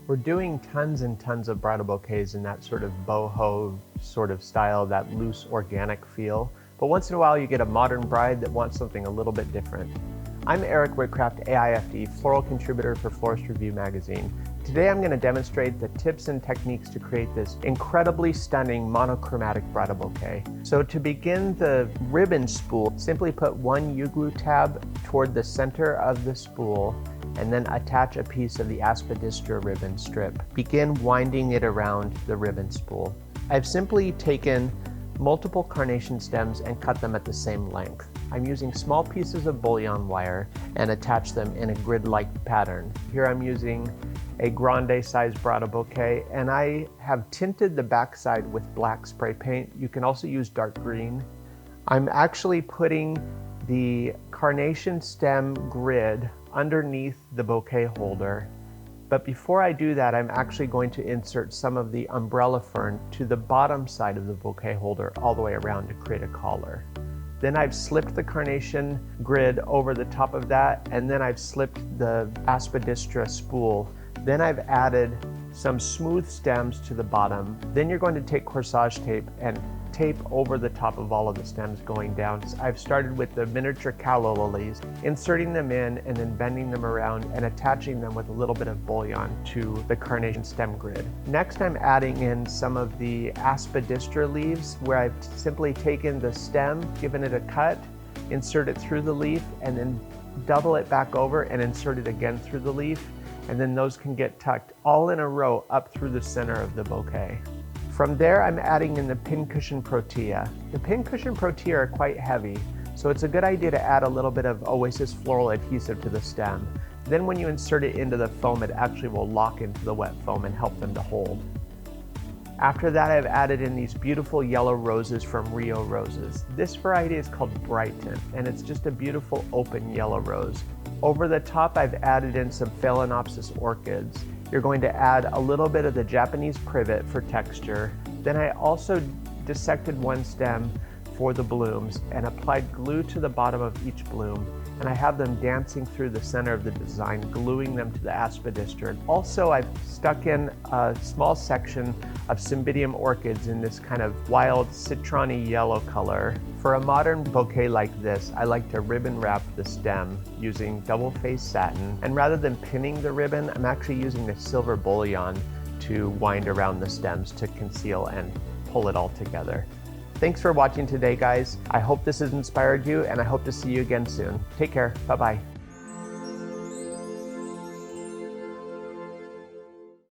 We're doing tons and tons of bridal bouquets in that sort of boho sort of style, that loose organic feel. But once in a while you get a modern bride that wants something a little bit different. I'm Erik Whitcraft, AIFD, floral contributor for Florist Review magazine. Today I'm going to demonstrate the tips and techniques to create this incredibly stunning monochromatic bridal bouquet. So to begin the ribbon spool, simply put one Uglu tab toward the center of the spool and then attach a piece of the aspidistra ribbon strip. Begin winding it around the ribbon spool. I've simply taken multiple carnation stems and cut them at the same length. I'm using small pieces of bullion wire and attach them in a grid-like pattern. Here I'm using a grande size bridal bouquet, and I have tinted the backside with black spray paint. You can also use dark green. I'm actually putting the carnation stem grid underneath the bouquet holder. But before I do that, I'm actually going to insert some of the umbrella fern to the bottom side of the bouquet holder all the way around to create a collar. Then I've slipped the carnation grid over the top of that, and then I've slipped the aspidistra spool. Then I've added some smooth stems to the bottom. Then you're going to take corsage tape and tape over the top of all of the stems going down. I've started with the miniature calla lilies, inserting them in and then bending them around and attaching them with a little bit of bullion to the carnation stem grid. Next, I'm adding in some of the aspidistra leaves, where I've simply taken the stem, given it a cut, insert it through the leaf, and then double it back over and insert it again through the leaf. And then those can get tucked all in a row up through the center of the bouquet. From there, I'm adding in the pincushion protea. The pincushion protea are quite heavy, so it's a good idea to add a little bit of Oasis floral adhesive to the stem. Then when you insert it into the foam, it actually will lock into the wet foam and help them to hold. After that, I've added in these beautiful yellow roses from Rio Roses. This variety is called Brighton, and it's just a beautiful open yellow rose. Over the top, I've added in some Phalaenopsis orchids. You're going to add a little bit of the Japanese privet for texture. Then I also dissected one stem for the blooms and applied glue to the bottom of each bloom. And I have them dancing through the center of the design, gluing them to the aspidistra. Also, I've stuck in a small section of cymbidium orchids in this kind of wild citron-y yellow color. For a modern bouquet like this, I like to ribbon wrap the stem using double-faced satin. And rather than pinning the ribbon, I'm actually using the silver bullion to wind around the stems to conceal and pull it all together. Thanks for watching today, guys. I hope this has inspired you, and I hope to see you again soon. Take care. Bye-bye.